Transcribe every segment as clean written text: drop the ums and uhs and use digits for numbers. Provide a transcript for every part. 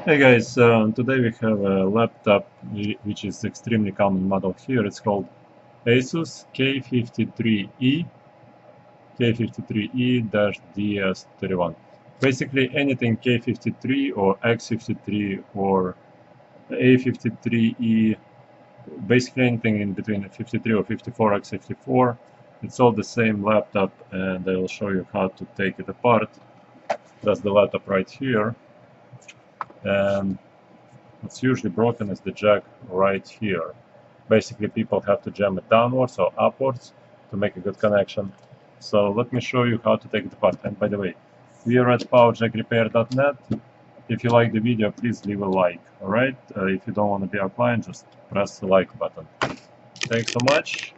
Hey guys, today we have a laptop which is extremely common model here. It's called asus K53E, K53E-DS31. Basically anything K53 or X53 or A53E, basically anything in between 53 or 54, X54, it's all the same laptop, and I will show you how to take it apart. That's the laptop right here. And what's usually broken is the jack right here. Basically, people have to jam it downwards or upwards to make a good connection. So let me show you how to take it apart. And by the way, we are at powerjackrepair.net. If you like the video, please leave a like. Alright? If you don't want to be offline, just press the like button. Thanks so much.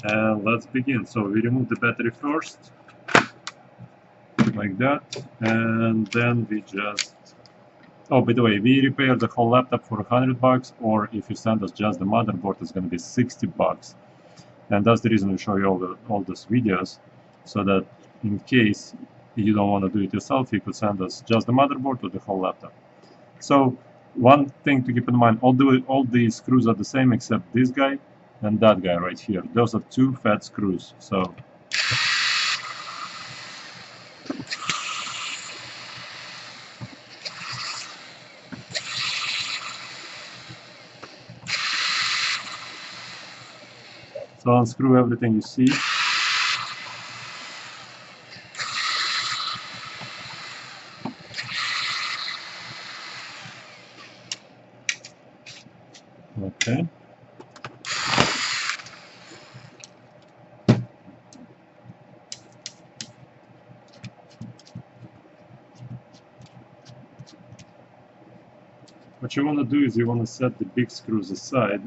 And let's begin. So we remove the battery first, like that. And then we just... Oh, by the way, we repair the whole laptop for $100, or if you send us just the motherboard, it's going to be $60. And that's the reason we show you all those videos, so that in case you don't want to do it yourself, you could send us just the motherboard or the whole laptop. So one thing to keep in mind, all the screws are the same except this guy and that guy right here. Those are two fat screws. So unscrew everything you see. Okay. What you want to do is you want to set the big screws aside.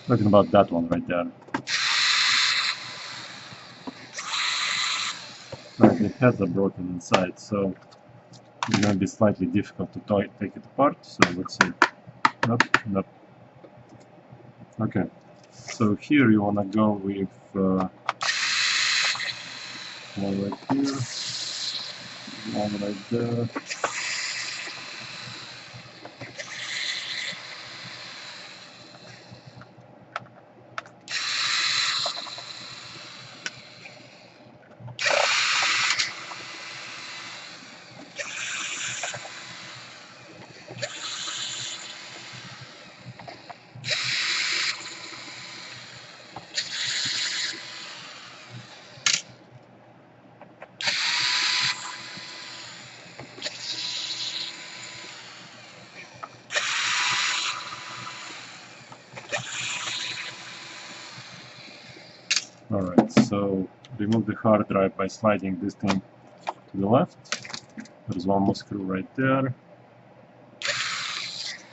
Talking about that one right there. The heads are broken inside, so it's going to be slightly difficult to take it apart. So let's see. Nope, nope. Okay. So here you want to go with one right here, one right there. Alright, so remove the hard drive by sliding this thing to the left. There's one more screw right there.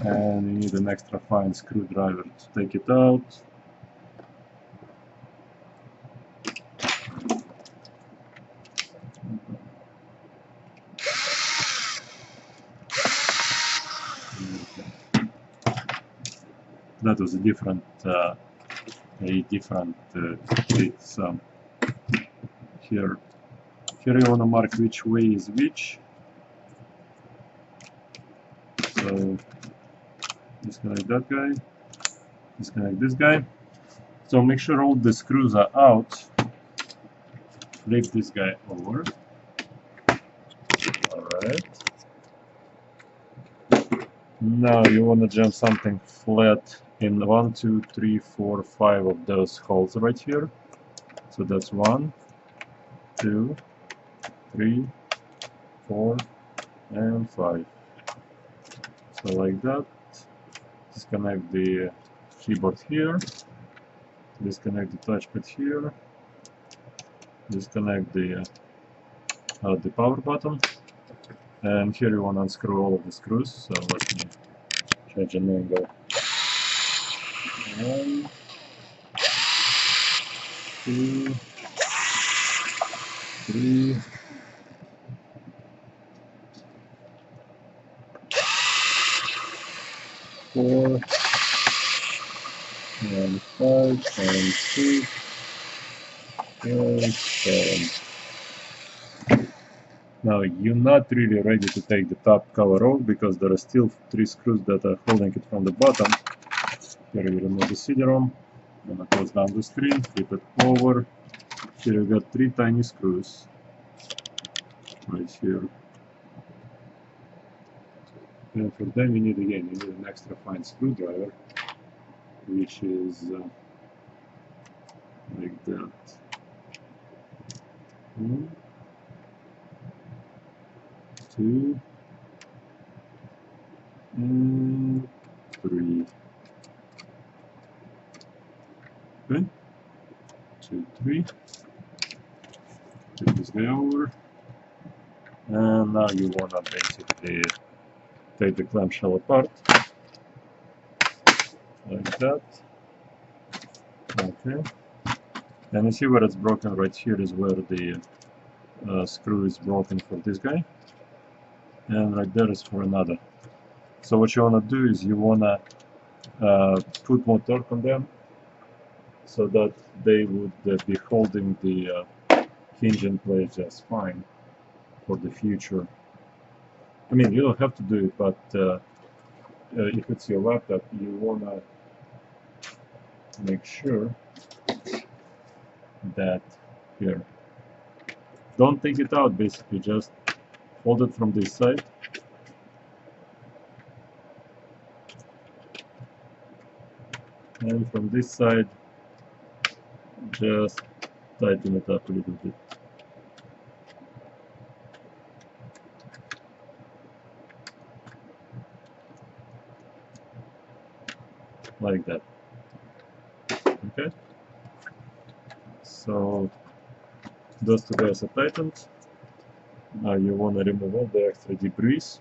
And you need an extra fine screwdriver to take it out. That was a different trick. So here you want to mark which way is which. So disconnect that guy, disconnect this guy. So make sure all the screws are out. Flip this guy over. Alright. Now you want to jam something flat in 1, 2, 3, 4, 5 of those holes right here. So that's 1, 2, 3, 4, and 5. So like that. Disconnect the keyboard here. Disconnect the touchpad here. Disconnect the power button. And here you want to unscrew all of the screws. So let me change an angle. 1, 2, 3, 4, and 5 and 6 and 7. Now you're not really ready to take the top cover off because there are still 3 screws that are holding it from the bottom. Here you remove the CD-ROM, I'm gonna close down the screen, flip it over. Here you got 3 tiny screws right here. And for them you need an extra fine screwdriver, which is like that. 1, 2, and 3. Okay, 2, 3. Flip this guy over, and now you wanna basically take the clamshell apart like that. Okay, and you see where it's broken. Right here is where the screw is broken for this guy, and right there is for another. So what you wanna do is you wanna put more torque on them so that they would be holding the hinge in place just fine for the future. I mean, you don't have to do it, but if it's your laptop, you wanna make sure that here, don't take it out, basically just hold it from this side, and from this side just tighten it up a little bit like that. Okay, so those 2 guys are tightened. Now you want to remove all the extra debris.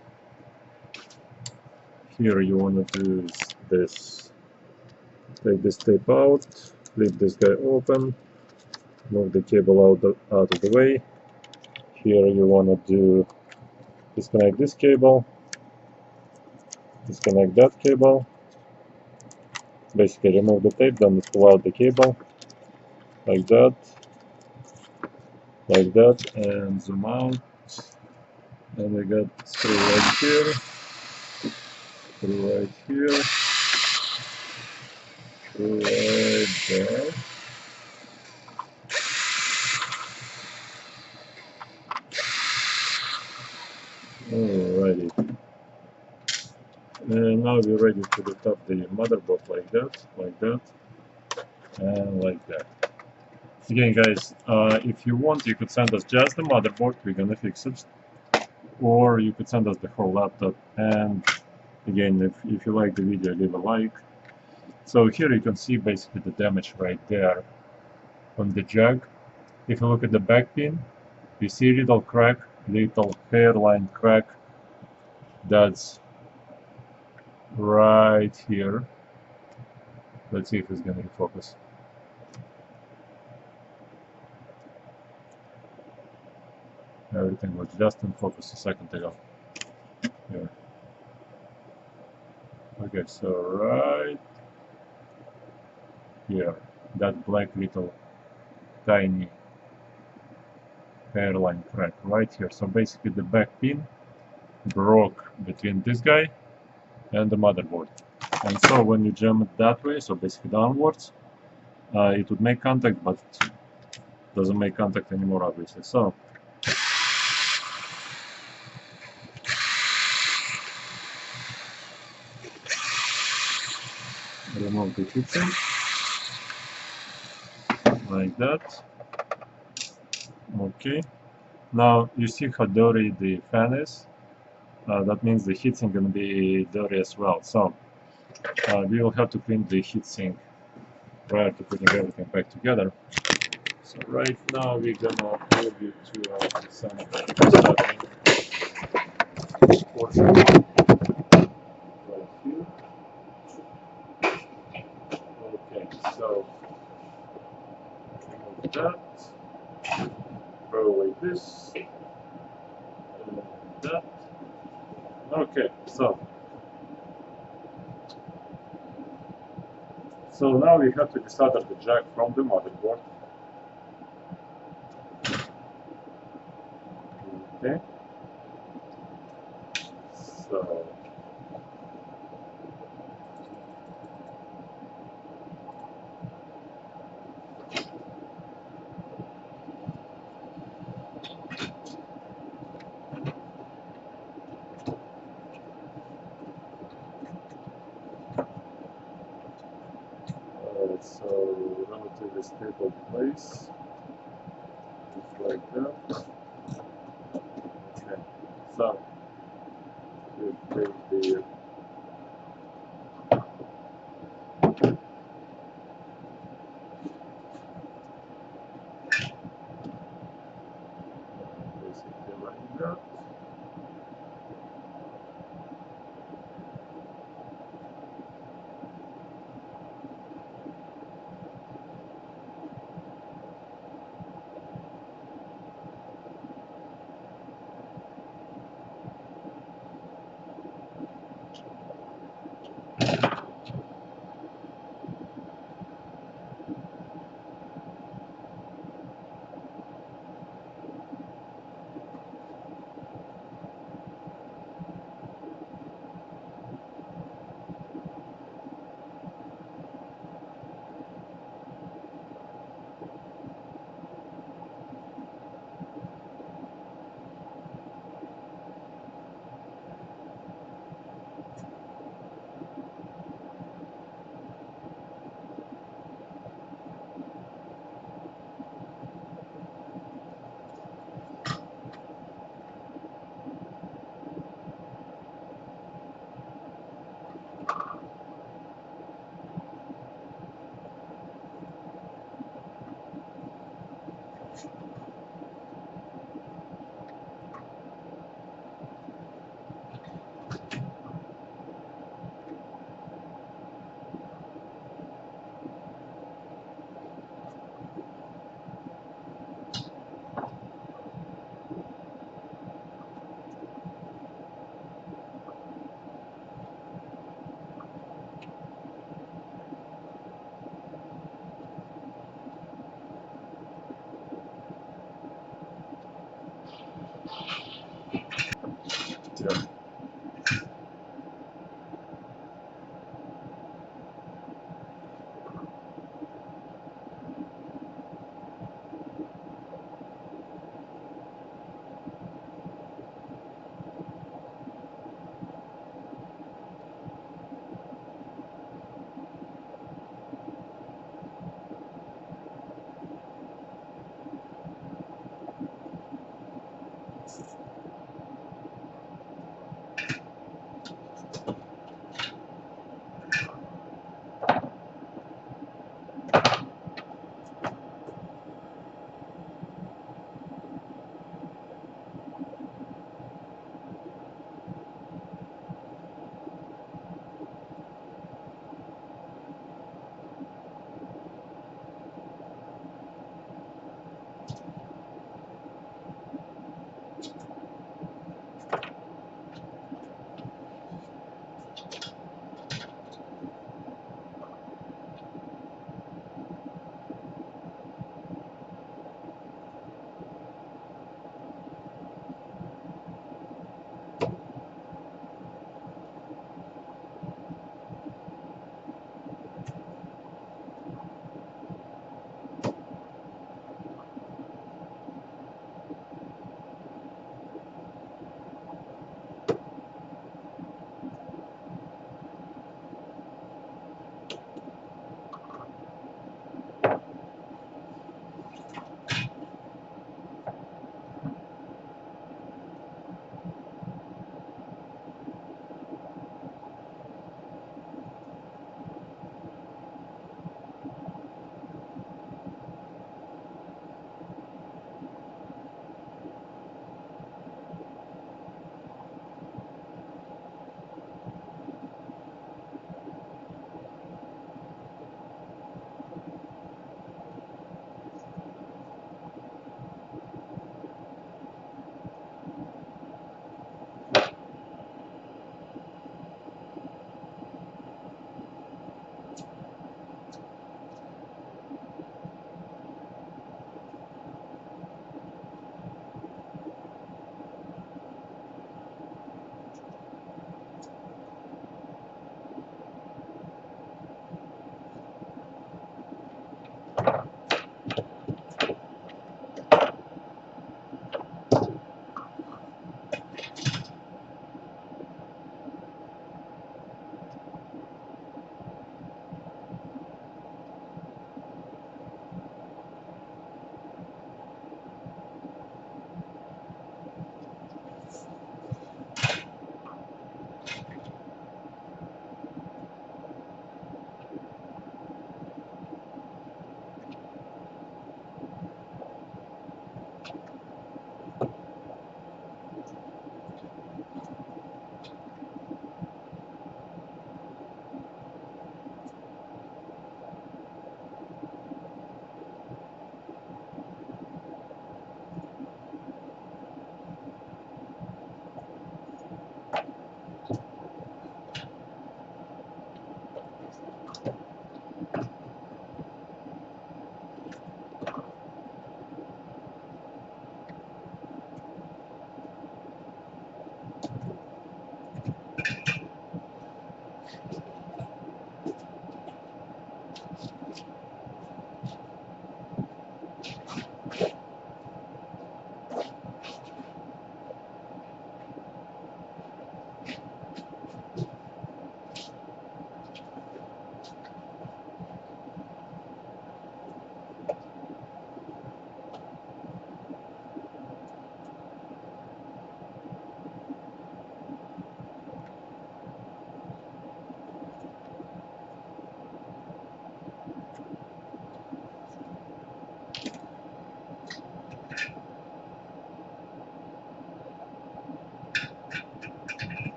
Here you want to do this: take this tape out, flip this guy open, move the cable out of the way. Here you want to do disconnect this cable, disconnect that cable, basically remove the tape, then pull out the cable like that, and zoom out. And we got screw right here, screw right here, screw right there. Alrighty. And now we're ready to lift up the motherboard like that, and like that. Again, guys, if you want, you could send us just the motherboard, we're gonna fix it. Or you could send us the whole laptop. And again, if you like the video, leave a like. So here you can see basically the damage right there on the jack. If you look at the back pin, you see a little crack, little hairline crack. That's right here. Let's see if it's going to focus. Everything was just in focus a second ago. Here. Okay, so right here, that black little tiny hairline crack right here. So basically the back pin broke between this guy and the motherboard. And so when you jam it that way, so basically downwards, it would make contact, but doesn't make contact anymore, obviously. So remove the heatsink like that. Okay. Now you see how dirty the fan is. That means the heatsink gonna be dirty as well. So we will have to clean the heatsink prior to putting everything back together. So right now we're gonna move you to some portion right here. Okay, so remove that, throw away this, and that. Okay, so So now we have to desolder the jack from the motherboard. Okay. So so relatively stable place, just like that. Okay, so we take the basically like that. Yeah.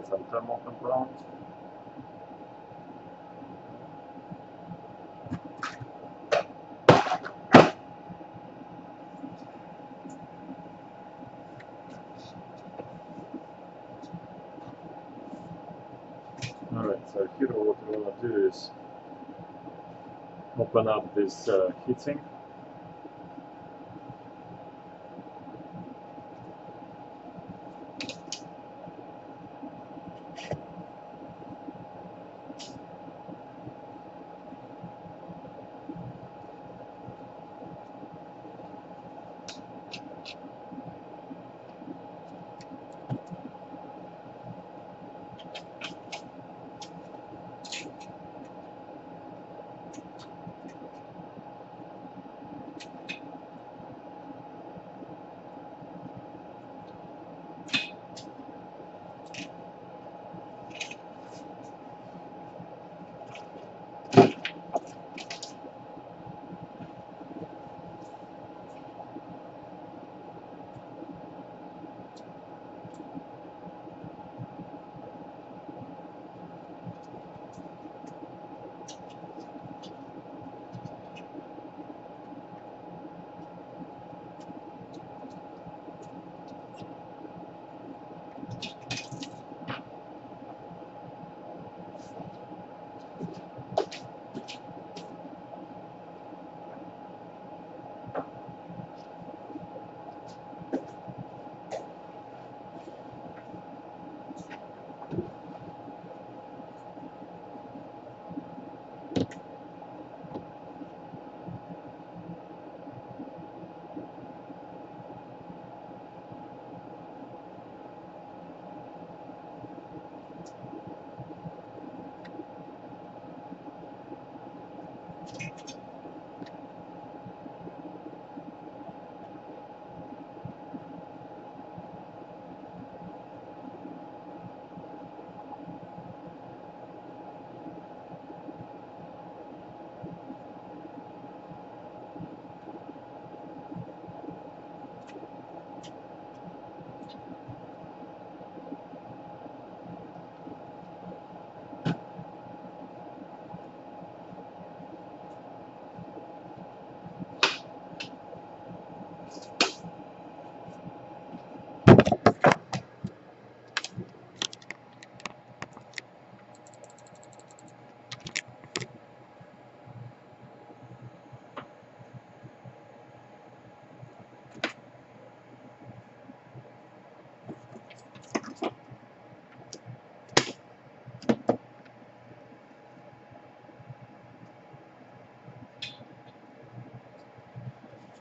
some thermal compounds. Alright, so here what we want to do is open up this heatsink.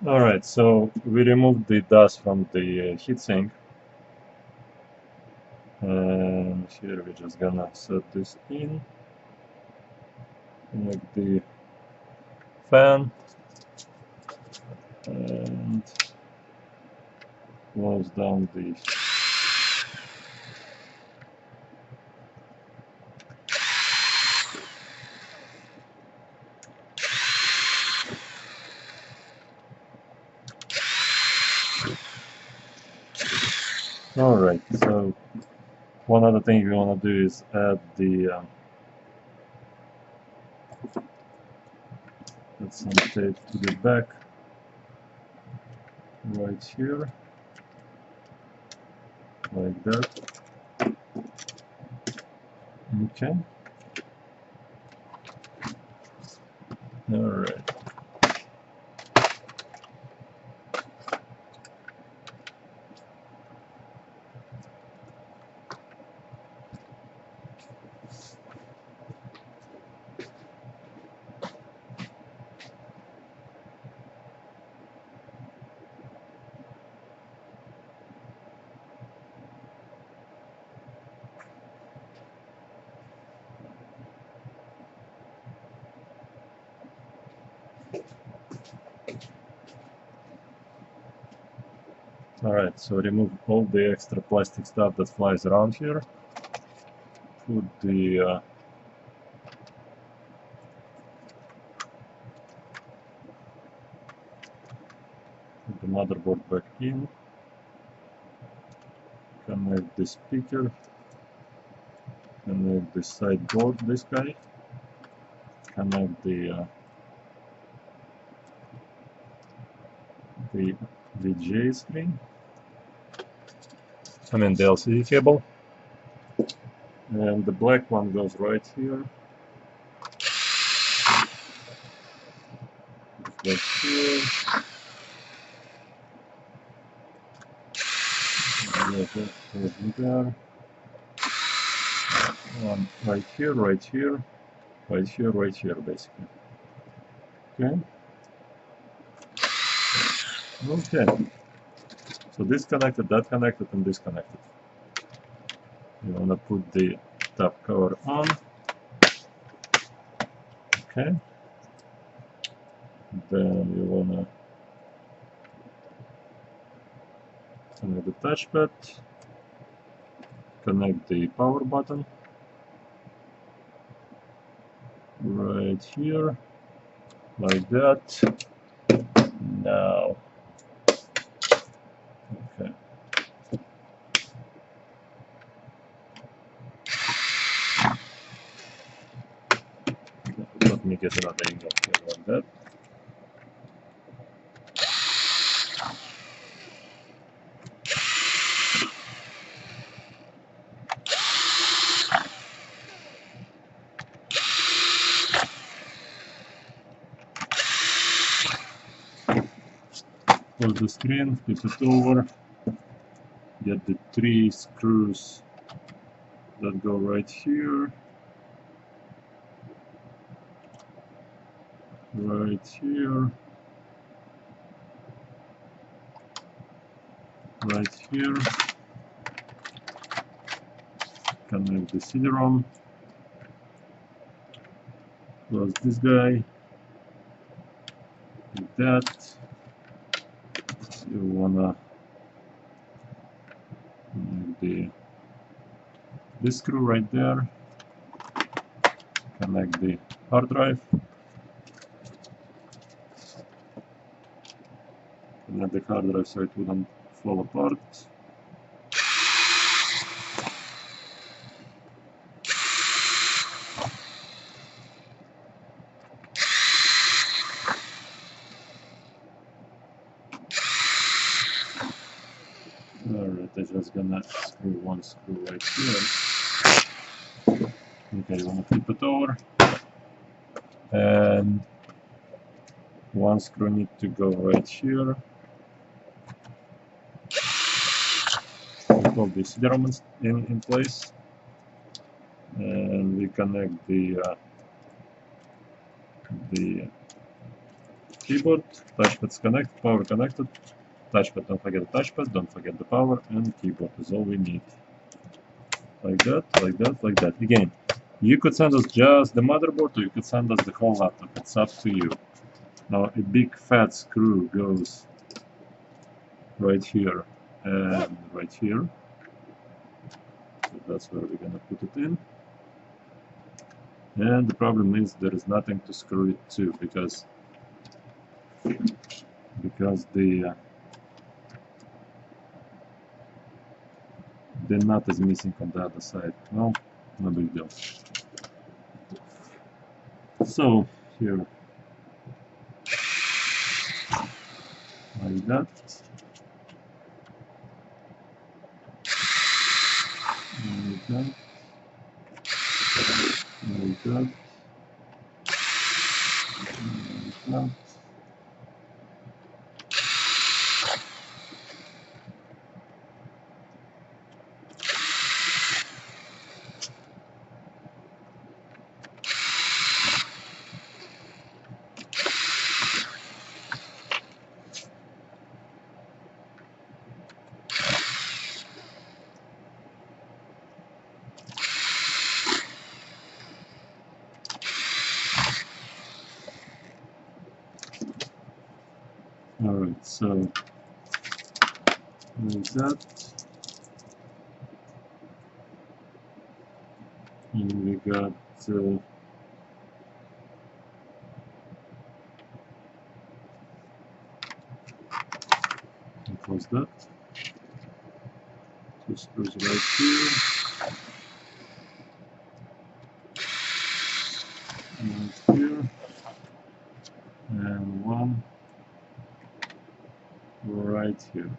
Alright, so we removed the dust from the heatsink, and here we're just gonna set this in, connect the fan, and close down the Alright, so one other thing we want to do is add the add some tape to the back right here, like that. Okay. Alright. Alright, so remove all the extra plastic stuff that flies around here. Put the motherboard back in. Connect the speaker connect the sideboard, this guy, connect the VGA screen, I mean the LCD cable, and the black one goes right here. Right here. There. One right here, right here, right here, right here, basically. Okay. Okay. So this connected, that connected, and this connected. You wanna put the top cover on. Okay. Then you wanna connect the touchpad, connect the power button right here, like that. Now, okay. Let me get another angle here like that. Close the screen, flip it over, get the 3 screws that go right here, right here, right here, connect the CD-ROM, close this guy, like that. You wanna connect this screw right there, connect the hard drive, connect the hard drive so it wouldn't fall apart. Alright, I'm just gonna screw one screw right here. Okay, you wanna flip it over, and one screw needs to go right here. We hold the CD-ROM in place, and we connect the keyboard. Touchpad's connected, power connected. Touchpad, don't forget the touchpad, don't forget the power, and keyboard is all we need. Like that, like that, like that. Again, you could send us just the motherboard, or you could send us the whole laptop. It's up to you. Now, a big fat screw goes right here and right here. So that's where we're gonna put it in. And the problem is there is nothing to screw it to, because the nut is missing on the other side. Well, no big deal. So here, like that. Like that. Like that. Like that. Alright, so like that. And we got close that. Two screws right here. and here, and one right here.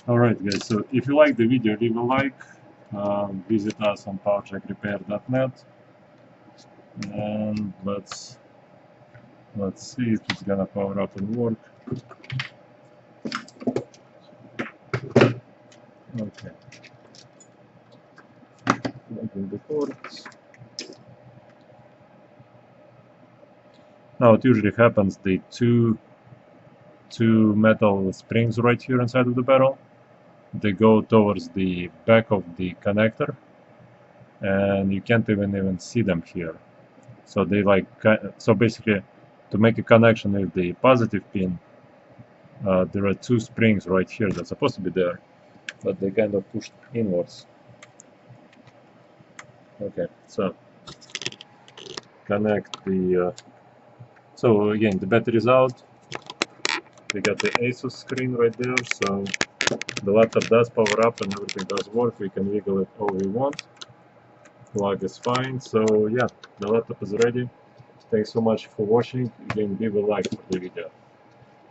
Alright guys, so if you like the video, leave a like, visit us on powerjackrepair.net, and let's see if it's gonna power up and work. Okay. Plugging the ports. Now what usually happens, the two metal springs right here inside of the barrel, they go towards the back of the connector, and you can't even see them here. So they so basically, to make a connection with the positive pin, there are two springs right here that's supposed to be there, but they kind of pushed inwards. Okay, so connect the. So again, the battery's out. We got the ASUS screen right there, so the laptop does power up and everything does work. We can wiggle it all we want. Plug is fine. So yeah, the laptop is ready. Thanks so much for watching. Again, leave a like for the video.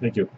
Thank you.